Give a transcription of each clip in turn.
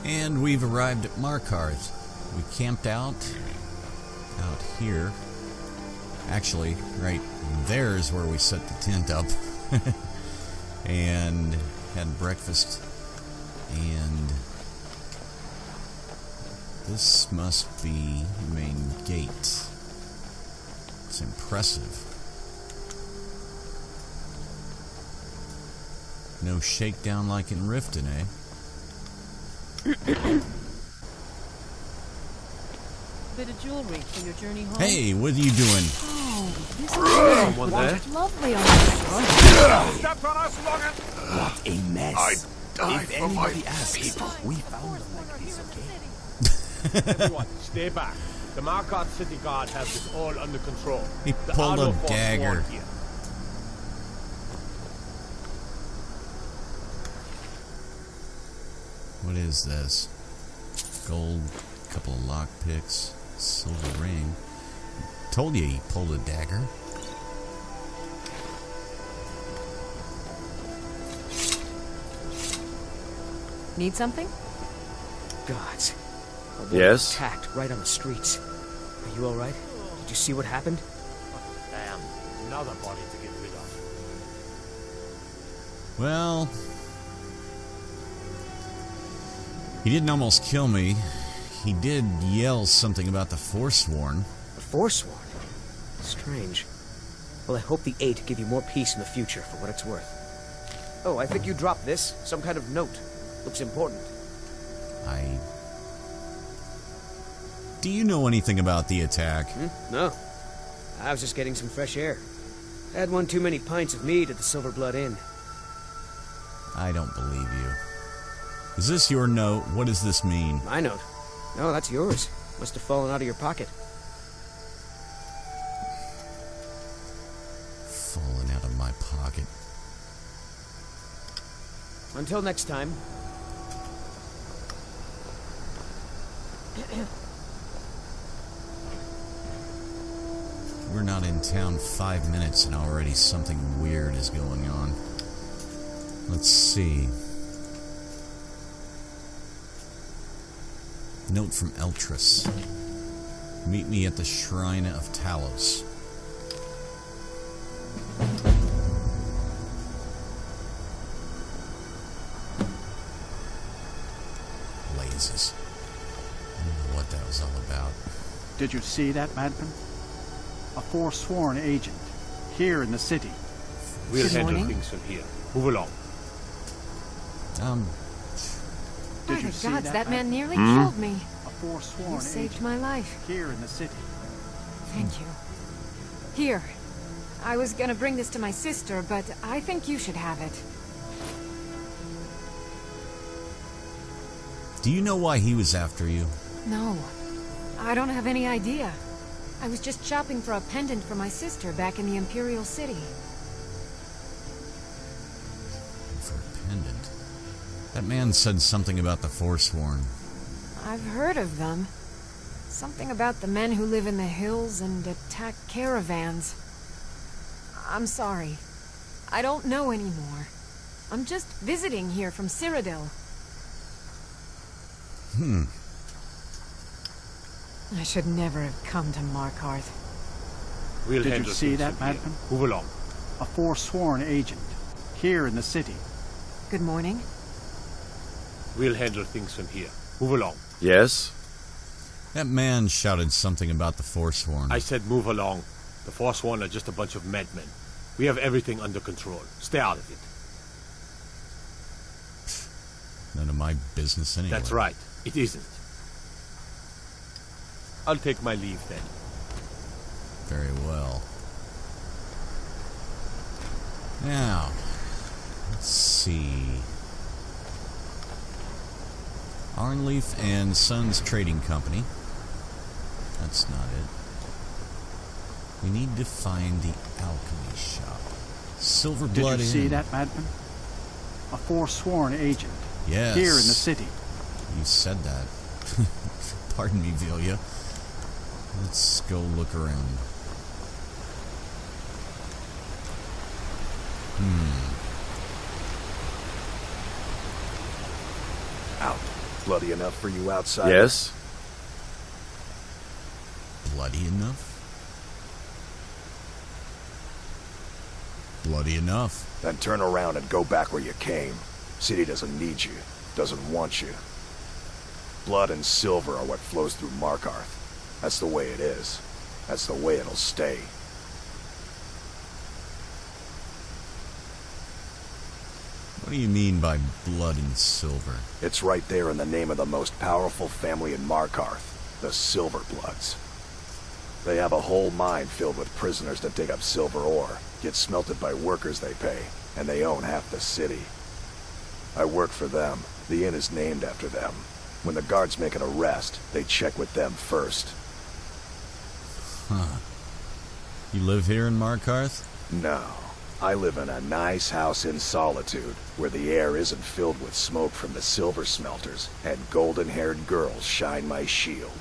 And we've arrived at Markarth. We camped out here. Actually, right there is where we set the tent up. And had breakfast. And this must be the main gate. It's impressive. No shakedown like in Riften, eh? Bit of jewelry for your journey home. Hey, what are you doing? Oh, this Someone there? is lovely on this. Stepped on us, Logan! What a mess. I died If for my anybody asks, people. we found them like this, okay? Everyone, stay back. The Markarth city guard has this all under control. He The pulled a Arlo force dagger. won't here. What is this? Gold, couple of lockpicks, silver ring. Told you he pulled a dagger. Need something? Gods. A woman Yes? attacked right on the streets. Are you alright? Did you see what happened? Damn, another body to get rid of. Well, he didn't almost kill me. He did yell something about the Forsworn. The Forsworn? Strange. Well, I hope the Eight give you more peace in the future, for what it's worth. Oh, I think you dropped this. Some kind of note. Looks important. Do you know anything about the attack? No. I was just getting some fresh air. Had one too many pints of mead at the Silver Blood Inn. I don't believe you. Is this your note? What does this mean? My note? No, that's yours. Must have fallen out of your pocket. Fallen out of my pocket. Until next time. We're not in town 5 minutes and already something weird is going on. Let's see. Note from Eltrus. Meet me at the Shrine of Talos. Blazes. I don't know what that was all about. Did you see that, madman? A forsworn agent, here in the city. We'll Good handle morning. things from here. Move along. Did By you the see gods, that man madman? nearly killed me. A forsworn You saved agent, my life. here in the city. Thank you. Here. I was gonna bring this to my sister, but I think you should have it. Do you know why he was after you? No. I don't have any idea. I was just shopping for a pendant for my sister back in the Imperial City. For a pendant. That man said something about the Forsworn. I've heard of them. Something about the men who live in the hills and attack caravans. I'm sorry. I don't know anymore. I'm just visiting here from Cyrodiil. I should never have come to Markarth. We'll Did you handle see things that, from here. madman? Move along. A forsworn agent, here in the city. Good morning. We'll handle things from here. Move along. Yes? That man shouted something about the Forsworn. I said move along. The Forsworn are just a bunch of madmen. We have everything under control. Stay out of it. None of my business anyway. That's right. It isn't. I'll take my leave then. Very well. Now, let's see. Arnleaf and Sons Trading Company. That's not it. We need to find the alchemy shop. Silver Did Blood you see Inn. that, madman? A forsworn agent, Yes. here in the city. You said that. Pardon me, Vilja. Let's go look around. Out. Bloody enough for you outside? Yes? Bloody enough? Bloody enough. Then turn around and go back where you came. City doesn't need you, doesn't want you. Blood and silver are what flows through Markarth. That's the way it is. That's the way it'll stay. What do you mean by blood and silver? It's right there in the name of the most powerful family in Markarth, the Silverbloods. They have a whole mine filled with prisoners that dig up silver ore, get smelted by workers they pay, and they own half the city. I work for them. The inn is named after them. When the guards make an arrest, they check with them first. Huh. You live here in Markarth? No. I live in a nice house in solitude, where the air isn't filled with smoke from the silver smelters, and golden-haired girls shine my shield.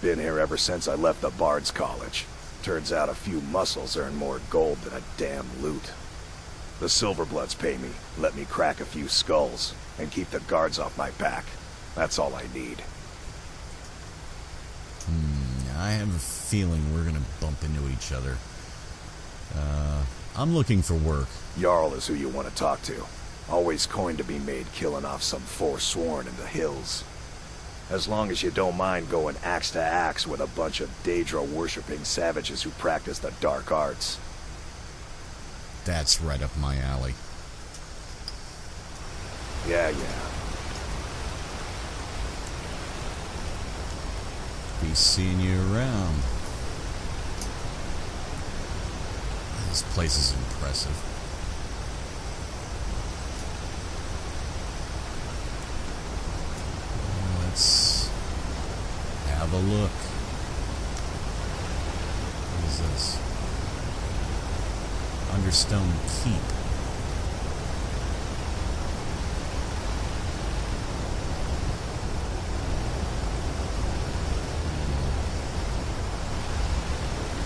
Been here ever since I left the Bard's College. Turns out a few muscles earn more gold than a damn loot. The Silverbloods pay me, let me crack a few skulls, and keep the guards off my back. That's all I need. I have a feeling we're gonna bump into each other. I'm looking for work. Jarl is who you want to talk to. Always coin to be made killing off some forsworn in the hills. As long as you don't mind going axe to axe with a bunch of Daedra-worshipping savages who practice the dark arts. That's right up my alley. Yeah. Be seeing you around. This place is impressive. Let's have a look. What is this? Understone Keep.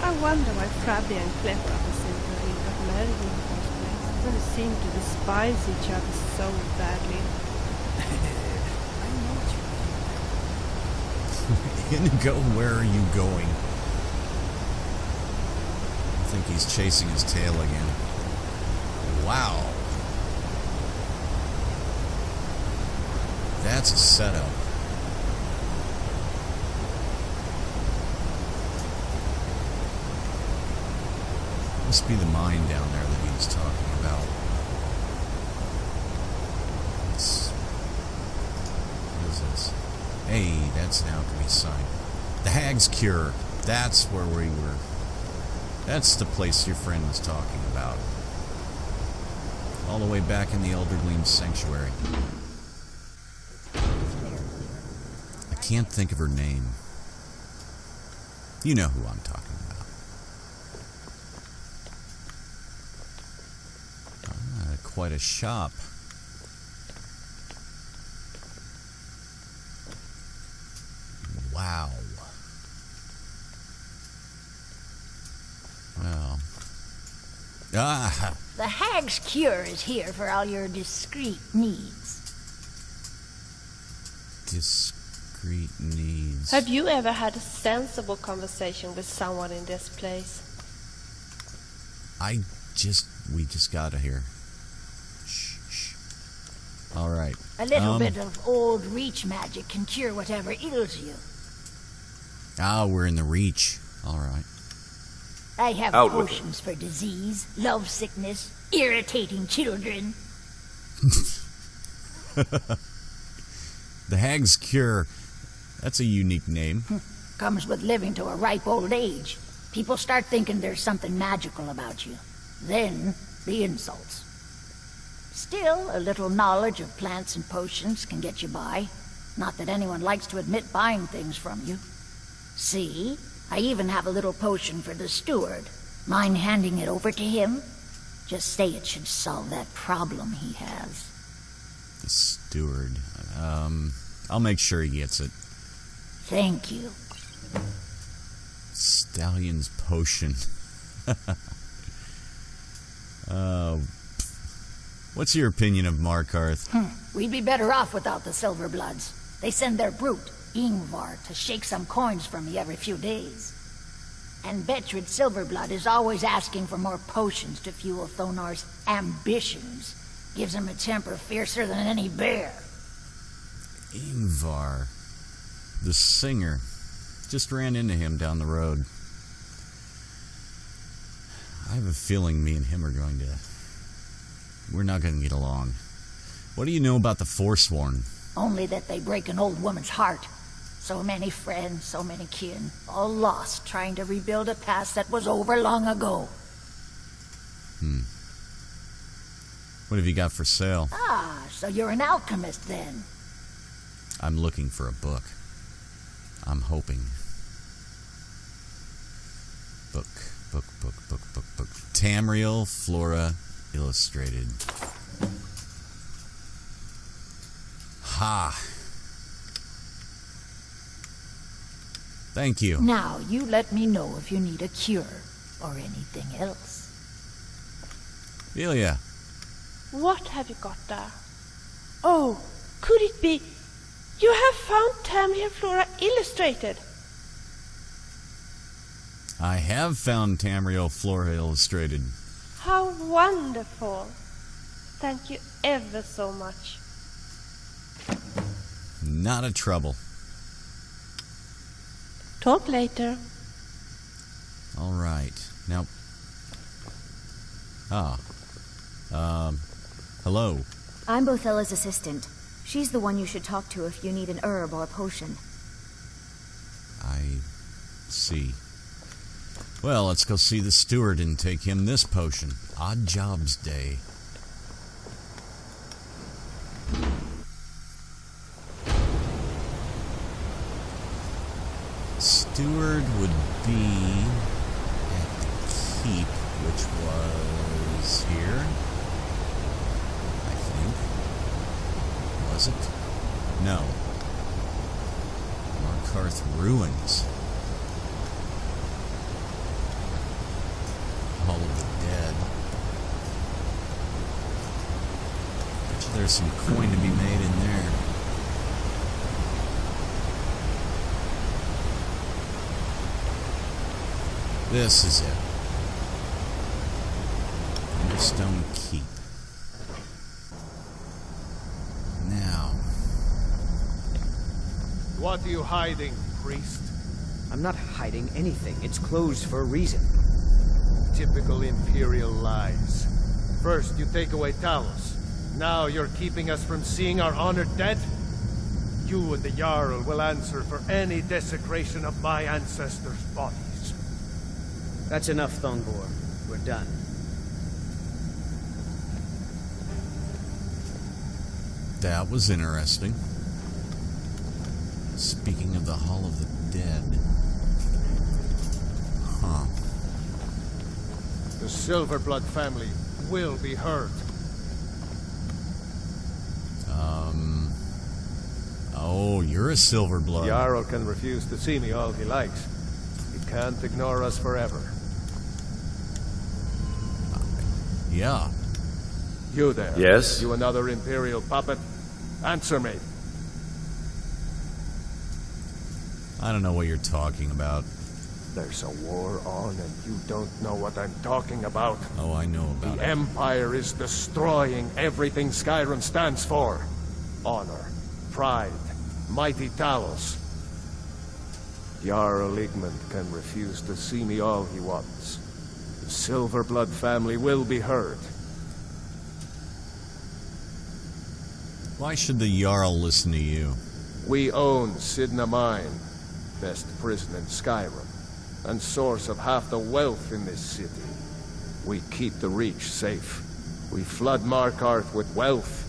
I wonder why Fabian and Cleta simply got married in the first place. They seem to despise each other so badly. Inigo, where are you going? I think he's chasing his tail again. Wow. That's a setup. Must be the mine down there that he was talking about. What is this? Hey, that's now to be signed. The Hag's Cure. That's where we were. That's the place your friend was talking about. All the way back in the Eldergleam Sanctuary. I can't think of her name. You know who I'm talking about. Quite a shop. Wow. Well. Ah! The Hag's Cure is here for all your discreet needs. Discreet needs. Have you ever had a sensible conversation with someone in this place? We just got here. Shh. All right. A little bit of old Reach magic can cure whatever ails you. We're in the Reach. All right. I have Out with potions for disease, love sickness, irritating children. The Hag's Cure. That's a unique name. Comes with living to a ripe old age. People start thinking there's something magical about you. Then, the insults. Still, a little knowledge of plants and potions can get you by. Not that anyone likes to admit buying things from you. See? I even have a little potion for the steward. Mind handing it over to him? Just say it should solve that problem he has. The steward. I'll make sure he gets it. Thank you. Stallion's potion. What's your opinion of Markarth? We'd be better off without the Silverbloods. They send their brute, Ingvar, to shake some coins from me every few days. And Betrid Silverblood is always asking for more potions to fuel Thonar's ambitions. Gives him a temper fiercer than any bear. Ingvar, the singer. Just ran into him down the road. I have a feeling me and him are we're not going to get along. What do you know about the Forsworn? Only that they break an old woman's heart. So many friends, so many kin, all lost trying to rebuild a past that was over long ago. What have you got for sale? Ah, so you're an alchemist then. I'm looking for a book. I'm hoping. Book. Tamriel Flora Illustrated. Ha! Thank you. Now, you let me know if you need a cure or anything else. Vilja. What have you got there? Oh, could it be... You have found Tamriel Flora Illustrated. I have found Tamriel Flora Illustrated. How wonderful. Thank you ever so much. Not a trouble. Talk later. All right. Now... hello. I'm Bothella's assistant. She's the one you should talk to if you need an herb or a potion. I see. Well, let's go see the steward and take him this potion. Odd jobs day. Steward would be at the keep, which was here, I think. Was it? No. Markarth Ruins. Hall of the Dead. Bet you there's some coin to be made in there. This is it. Understone Keep. Now. What are you hiding, priest? I'm not hiding anything. It's closed for a reason. Typical Imperial lies. First, you take away Talos. Now you're keeping us from seeing our honored dead? You and the Jarl will answer for any desecration of my ancestors' bodies. That's enough, Thongor. We're done. That was interesting. Speaking of the Hall of the Dead. Huh. The Silverblood family will be hurt. Oh, you're a Silverblood. Jarl can refuse to see me all he likes. He can't ignore us forever. Yeah. You there. Yes? You another Imperial puppet? Answer me. I don't know what you're talking about. There's a war on and you don't know what I'm talking about. Oh, I know about The it. Empire is destroying everything Skyrim stands for. Honor, pride, mighty Talos. Jarl Igmund can refuse to see me all he wants. The Silverblood family will be heard. Why should the Jarl listen to you? We own Sidna Mine, best prison in Skyrim, and source of half the wealth in this city. We keep the Reach safe. We flood Markarth with wealth.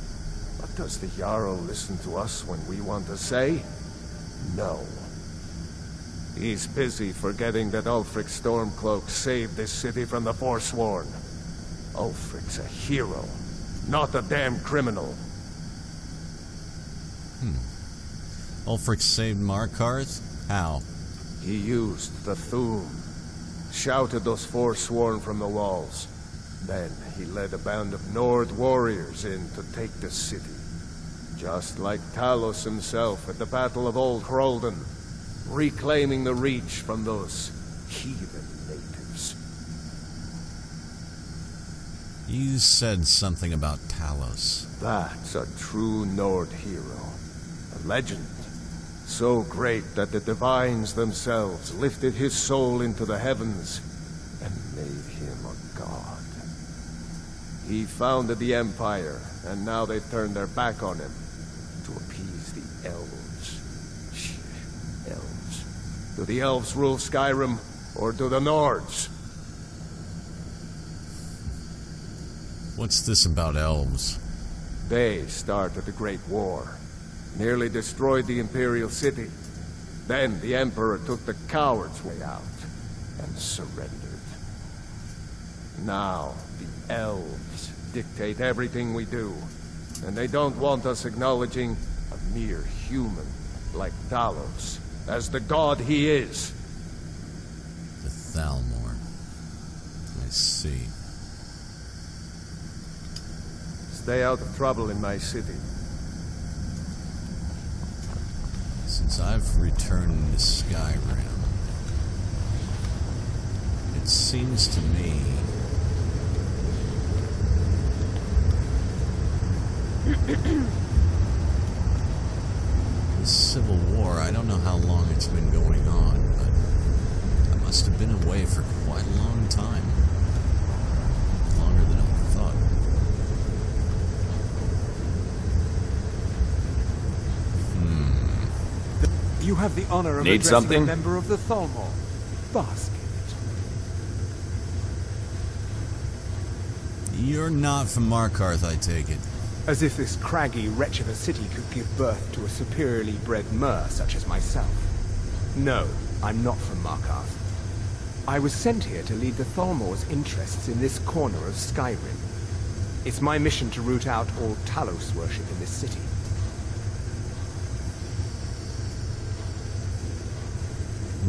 But does the Jarl listen to us when we want to say? No. He's busy forgetting that Ulfric Stormcloak saved this city from the Forsworn. Ulfric's a hero, not a damn criminal. Ulfric saved Markarth? How? He used the Thum, shouted those Forsworn from the walls, Then he led a band of Nord warriors in to take the city. Just like Talos himself at the Battle of Old Hroldan, reclaiming the Reach from those heathen natives. You said something about Talos. That's a true Nord hero. A legend. So great that the divines themselves lifted his soul into the heavens and made him a god. He founded the Empire, and now they turned their back on him to appease the elves. Elves. Do the elves rule Skyrim, or do the Nords? What's this about elves? They started the Great War. Nearly destroyed the Imperial City. Then the Emperor took the coward's way out and surrendered. Now the elves dictate everything we do, and they don't want us acknowledging a mere human like Talos as the god he is. The Thalmor. I see. Stay out of trouble in my city. Since I've returned to Skyrim, it seems to me the Civil War, I don't know how long it's been going on, but I must have been away for quite a long time. Longer than I thought. You have the honor of Need addressing something? a member of the Thalmor. Bask in it. You're not from Markarth, I take it. As if this craggy wretch of a city could give birth to a superiorly bred mer such as myself. No, I'm not from Markarth. I was sent here to lead the Thalmor's interests in this corner of Skyrim. It's my mission to root out all Talos worship in this city.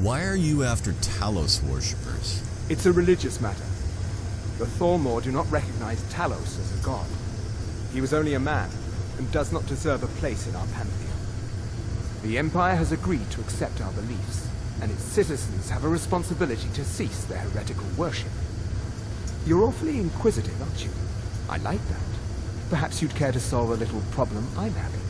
Why are you after Talos worshippers? It's a religious matter. The Thalmor do not recognize Talos as a god. He was only a man, and does not deserve a place in our pantheon. The Empire has agreed to accept our beliefs, and its citizens have a responsibility to cease their heretical worship. You're awfully inquisitive, aren't you? I like that. Perhaps you'd care to solve a little problem I'm having.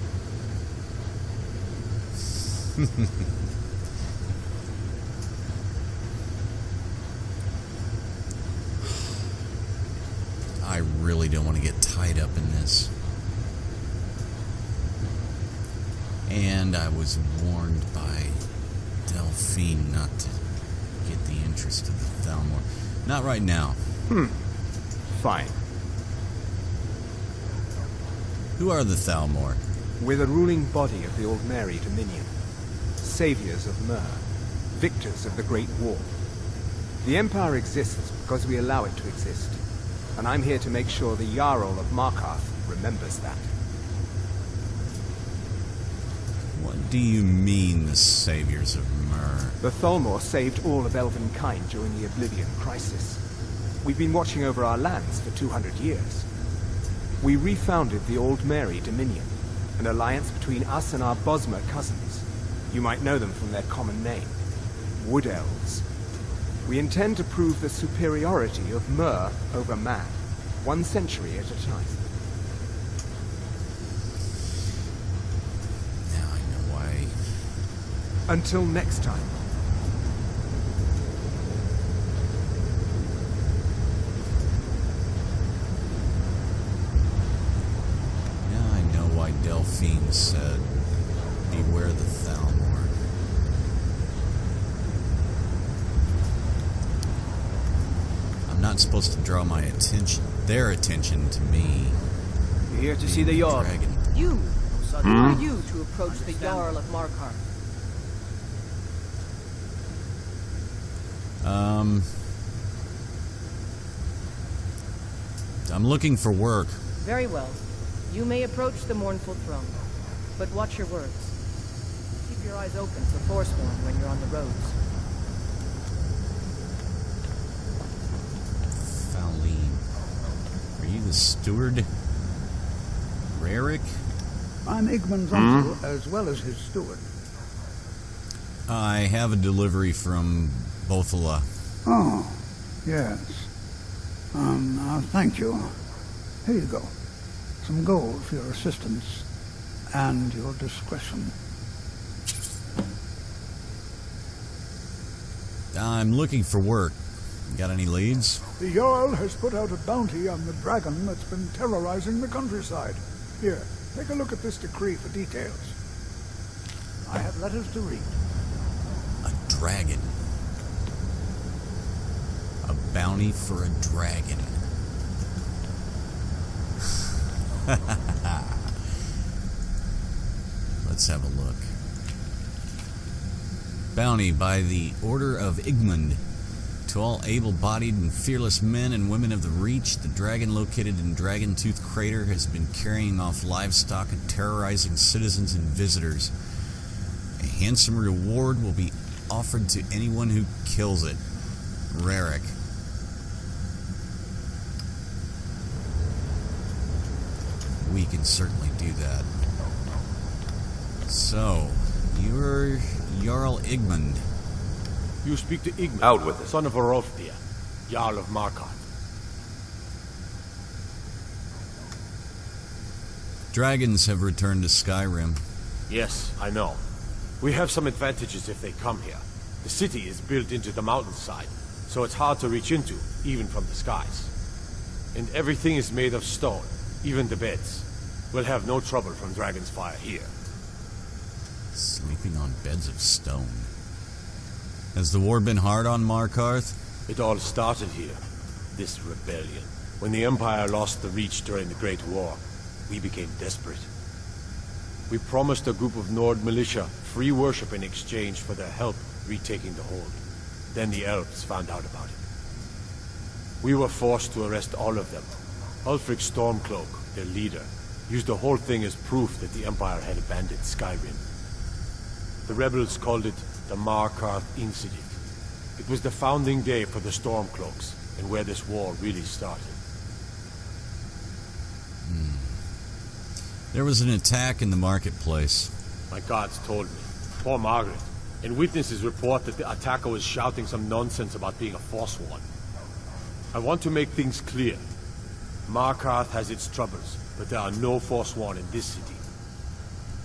I really don't want to get tied up in this. And I was warned by Delphine not to get the interest of the Thalmor. Not right now. Fine. Who are the Thalmor? We're the ruling body of the Old Mary Dominion. Saviors of Mer. Victors of the Great War. The Empire exists because we allow it to exist. And I'm here to make sure the Jarl of Markarth remembers that. What do you mean, the saviors of Mer? The Thalmor saved all of Elvenkind during the Oblivion Crisis. We've been watching over our lands for 200 years. We refounded the Old Mary Dominion, an alliance between us and our Bosmer cousins. You might know them from their common name, Wood Elves. We intend to prove the superiority of Mer over man, 1 century at a time. Now I know why. Until next time. Now I know why Delphine said, beware the Thalmor. I'm not supposed to draw their attention to me. You're here to see the Jarl. Dragon. You! Who are you to approach the Jarl of Markarth? I'm looking for work. Very well. You may approach the mournful throne, but watch your words. Keep your eyes open for Forsworn when you're on the roads. Fouline. Are you the steward? Rarick? I'm Igman's uncle, as well as his steward. I have a delivery from Bothela. Oh, yes. Thank you. Here you go. Some gold for your assistance and your discretion. I'm looking for work. Got any leads? The Jarl has put out a bounty on the dragon that's been terrorizing the countryside. Here, take a look at this decree for details. I have letters to read. A dragon. A bounty for a dragon. Let's have a look. Bounty by the Order of Igmund. To all able-bodied and fearless men and women of the Reach, the dragon located in Dragon Tooth Crater has been carrying off livestock and terrorizing citizens and visitors. A handsome reward will be offered to anyone who kills it. Rarick. We can certainly do that. So, you're Jarl Igmund. You speak to Igmund, Out with it. son of Arolfdir, Jarl of Markarth. Dragons have returned to Skyrim. Yes, I know. We have some advantages if they come here. The city is built into the mountainside, so it's hard to reach into, even from the skies. And everything is made of stone, even the beds. We'll have no trouble from dragon's fire here. Sleeping on beds of stone. Has the war been hard on Markarth? It all started here, this rebellion. When the Empire lost the Reach during the Great War, we became desperate. We promised a group of Nord militia free worship in exchange for their help retaking the hold. Then the elves found out about it. We were forced to arrest all of them. Ulfric Stormcloak, their leader, used the whole thing as proof that the Empire had abandoned Skyrim. The rebels called it the Markarth Incident. It was the founding day for the Stormcloaks, and where this war really started. There was an attack in the marketplace. My guards told me. Poor Margaret. And witnesses report that the attacker was shouting some nonsense about being a Forsworn. I want to make things clear. Markarth has its troubles, but there are no Forsworn in this city.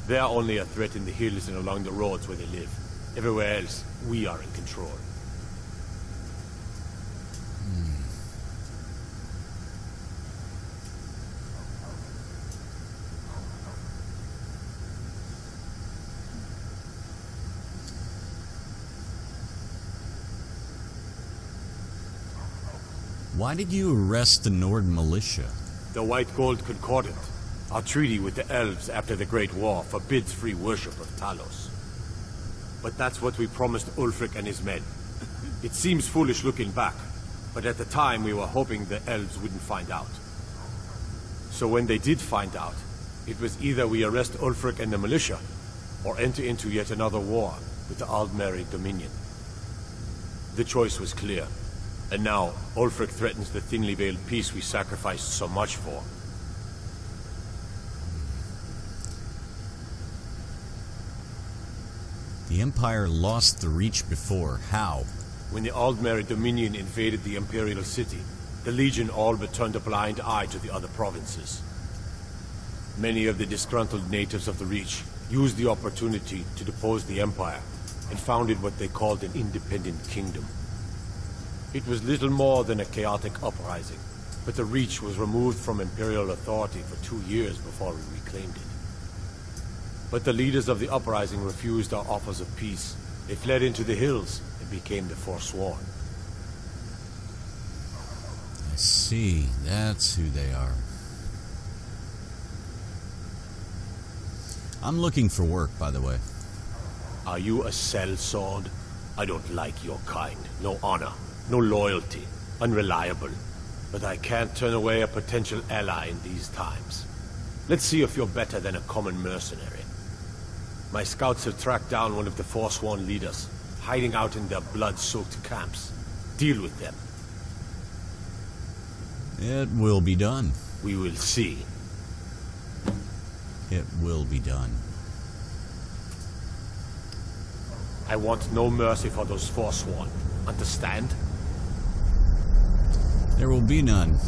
They are only a threat in the hills and along the roads where they live. Everywhere else, we are in control. Why did you arrest the Nord militia? The White Gold Concordant, our treaty with the elves after the Great War, forbids free worship of Talos. But that's what we promised Ulfric and his men. It seems foolish looking back, but at the time we were hoping the elves wouldn't find out. So when they did find out, it was either we arrest Ulfric and the militia, or enter into yet another war with the Aldmeri Dominion. The choice was clear. And now, Ulfric threatens the thinly veiled peace we sacrificed so much for. The Empire lost the Reach before. How? When the Aldmeri Dominion invaded the Imperial City, the Legion all but turned a blind eye to the other provinces. Many of the disgruntled natives of the Reach used the opportunity to depose the Empire, and founded what they called an independent kingdom. It was little more than a chaotic uprising, but the Reach was removed from Imperial authority for 2 years before we reclaimed it. But the leaders of the uprising refused our offers of peace. They fled into the hills and became the Forsworn. I see. That's who they are. I'm looking for work, by the way. Are you a sellsword? I don't like your kind. No honor. No loyalty, unreliable. But I can't turn away a potential ally in these times. Let's see if you're better than a common mercenary. My scouts have tracked down one of the Forsworn leaders, hiding out in their blood-soaked camps. Deal with them. It will be done. We will see. It will be done. I want no mercy for those forsworn. Understand? There will be none.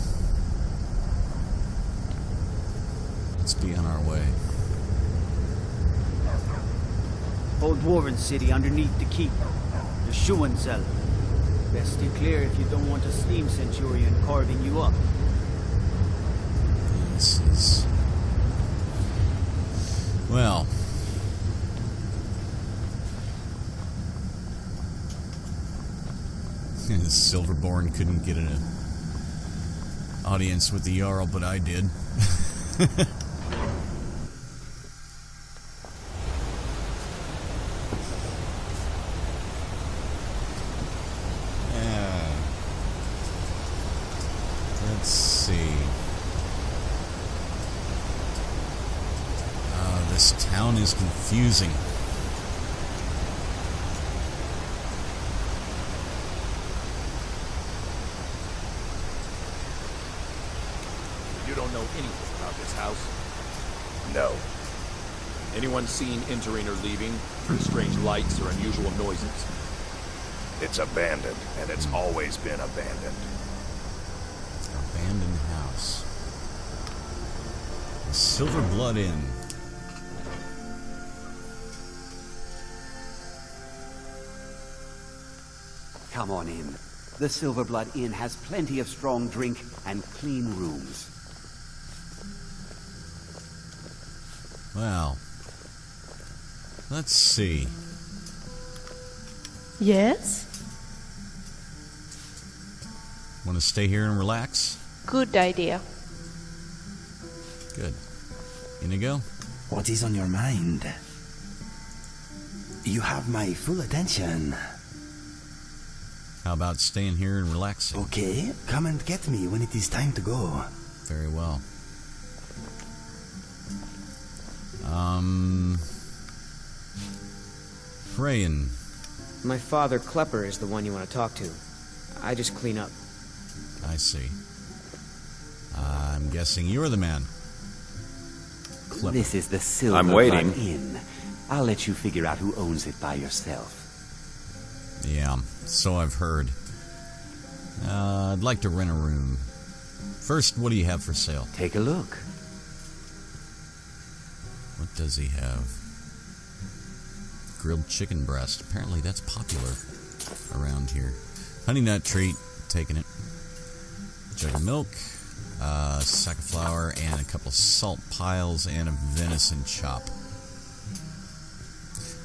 Let's be on our way. Old Dwarven city underneath the keep. The Schuenzell. Best steer clear if you don't want a steam centurion carving you up. This is... Well... Silverborn couldn't get an audience with the Jarl, but I did. Let's see. This town is confusing. You don't know anything about this house? No. Anyone seen entering or leaving? Strange lights or unusual noises? It's abandoned, and it's always been abandoned. Abandoned house. The Silver Blood Inn. Come on in. The Silver Blood Inn has plenty of strong drink and clean rooms. Well, let's see. Yes? Want to stay here and relax? Good idea. Good. Inigo? What is on your mind? You have my full attention. How about staying here and relaxing? Okay, come and get me when it is time to go. Very well. Rayan. My father, Klepper, is the one you want to talk to. I just clean up. I see. I'm guessing you're the man. Klepper. This is the Silver I'm waiting. Blood Inn. I'll let you figure out who owns it by yourself. Yeah, so I've heard. I'd like to rent a room. First, what do you have for sale? Take a look. What does he have? Grilled chicken breast. Apparently that's popular around here. Honey nut treat. Taking it. Jug of milk. Sack of flour and a couple of salt piles and a venison chop.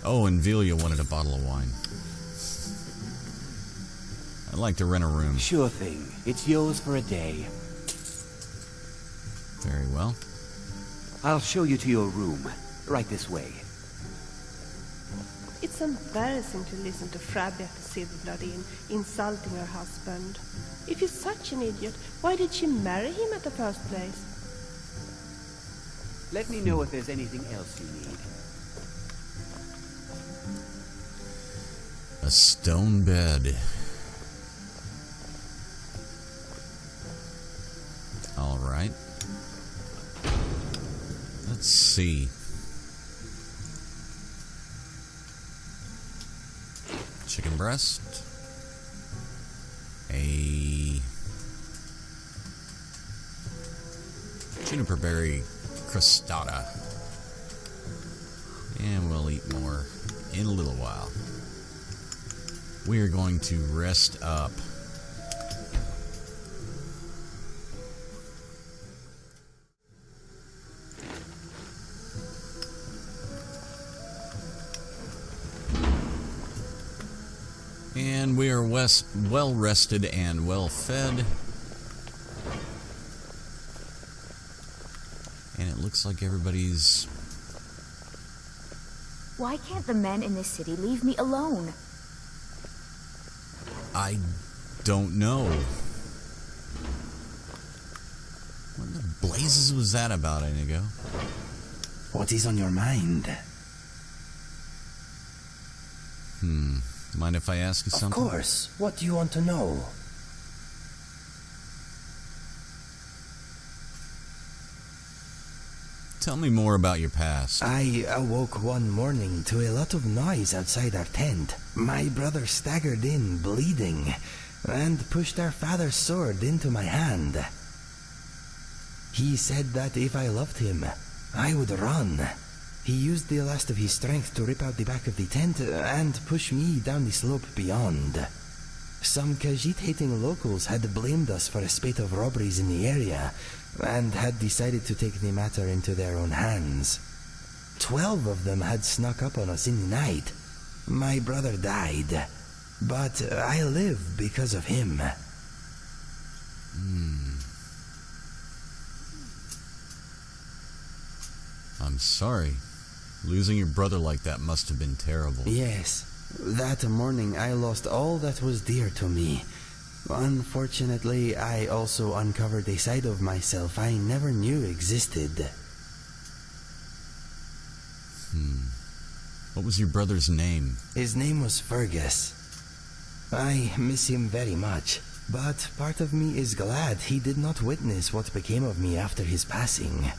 Oh, and Vilja wanted a bottle of wine. I'd like to rent a room. Sure thing. It's yours for a day. Very well. I'll show you to your room. Right this way. It's embarrassing to listen to Frabby at the Silver Blood Inn insulting her husband. If you're such an idiot, why did she marry him at the first place? Let me know if there's anything else you need. A stone bed. All right. Let's see. Chicken breast. A juniper berry crostata. And we'll eat more in a little while. We are going to rest up. And we are well rested and well fed. And it looks like everybody's... Why can't the men in this city leave me alone? I don't know. What the blazes was that about, Inigo? What is on your mind? Mind if I ask you something? Of course. What do you want to know? Tell me more about your past. I awoke one morning to a lot of noise outside our tent. My brother staggered in, bleeding, and pushed our father's sword into my hand. He said that if I loved him, I would run. He used the last of his strength to rip out the back of the tent and push me down the slope beyond. Some Khajiit-hating locals had blamed us for a spate of robberies in the area, and had decided to take the matter into their own hands. 12 of them had snuck up on us in the night. My brother died, but I live because of him. I'm sorry. Losing your brother like that must have been terrible. Yes. That morning I lost all that was dear to me. Unfortunately, I also uncovered a side of myself I never knew existed. What was your brother's name? His name was Fergus. I miss him very much, but part of me is glad he did not witness what became of me after his passing.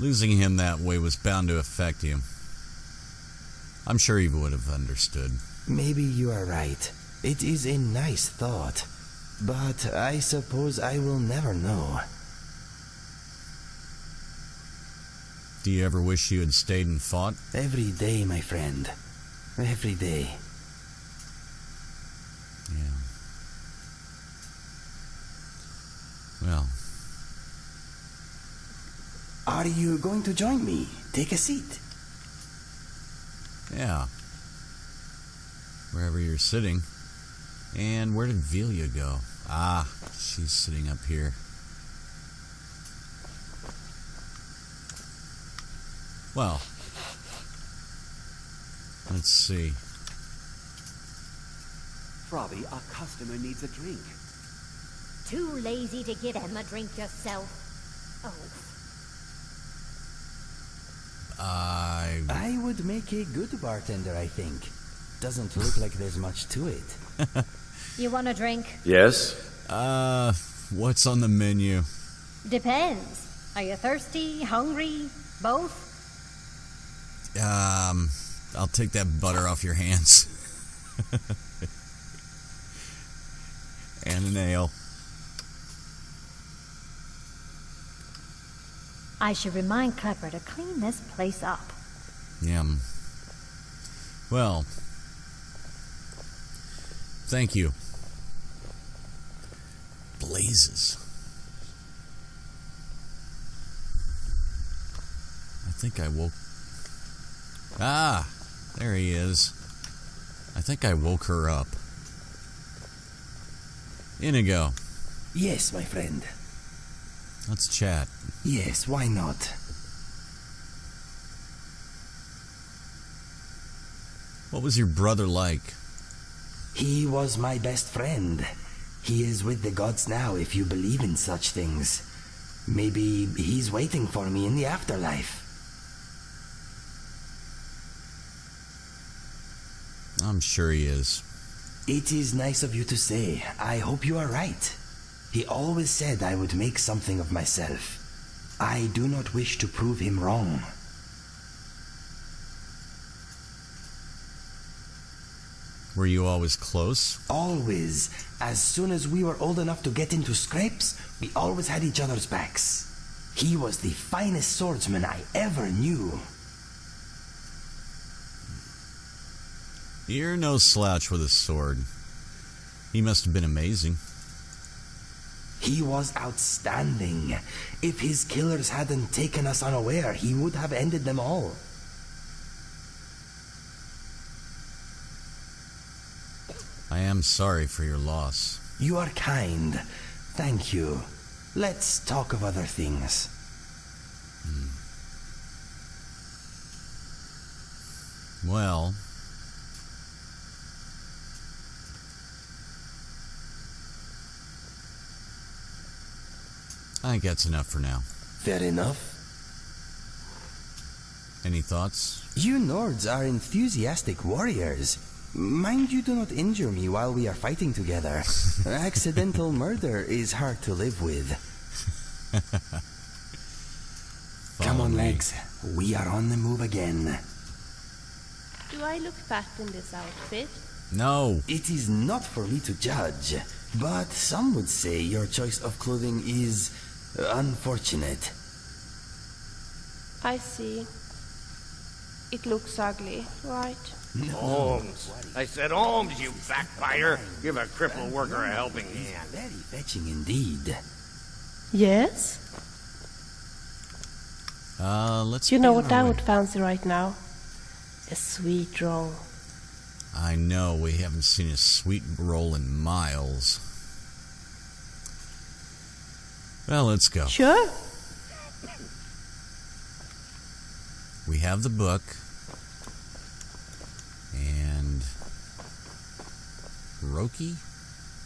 Losing him that way was bound to affect you. I'm sure he would have understood. Maybe you are right. It is a nice thought, but I suppose I will never know. Do you ever wish you had stayed and fought? Every day, my friend. Every day. Yeah. Well. Are you going to join me? Take a seat. Yeah. Wherever you're sitting. And where did Vilja go? Ah, she's sitting up here. Well. Let's see. Frobby, our customer needs a drink. Too lazy to give him a drink yourself. Oh. I would make a good bartender, I think. Doesn't look like there's much to it. You want a drink? Yes? What's on the menu? Depends. Are you thirsty, hungry, both? I'll take that butter off your hands. And an ale. I should remind Klepper to clean this place up. Yeah. Well, thank you. Blazes. I think I woke... Ah, there he is. I think I woke her up. Inigo. Yes, my friend. Let's chat. Yes, why not? What was your brother like? He was my best friend. He is with the gods now, if you believe in such things. Maybe he's waiting for me in the afterlife. I'm sure he is. It is nice of you to say. I hope you are right. He always said I would make something of myself. I do not wish to prove him wrong. Were you always close? Always. As soon as we were old enough to get into scrapes, we always had each other's backs. He was the finest swordsman I ever knew. You're no slouch with a sword. He must have been amazing. He was outstanding. If his killers hadn't taken us unaware, he would have ended them all. I am sorry for your loss. You are kind. Thank you. Let's talk of other things. Well... I think that's enough for now. Fair enough. Any thoughts? You Nords are enthusiastic warriors. Mind you do not injure me while we are fighting together. Accidental murder is hard to live with. Come on, legs. We are on the move again. Do I look fat in this outfit? No. It is not for me to judge, but some would say your choice of clothing is unfortunate. I see. It looks ugly, right? Holmes. I said Holmes, you backbiter. Give a crippled worker a helping hand. Very fetching indeed. Yes? Let's You know be on what our I way. would fancy right now? A sweet roll. I know, we haven't seen a sweet roll in miles. Well, let's go. Sure. We have the book. And... Roki?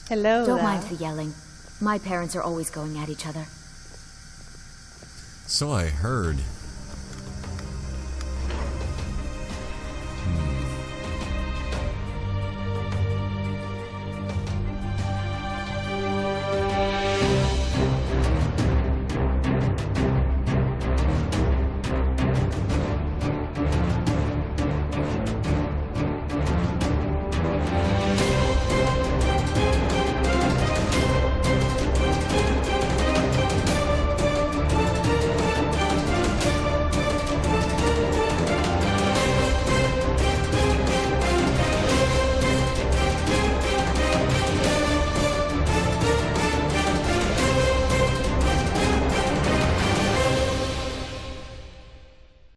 Hello Don't there. mind the yelling. My parents are always going at each other. So I heard.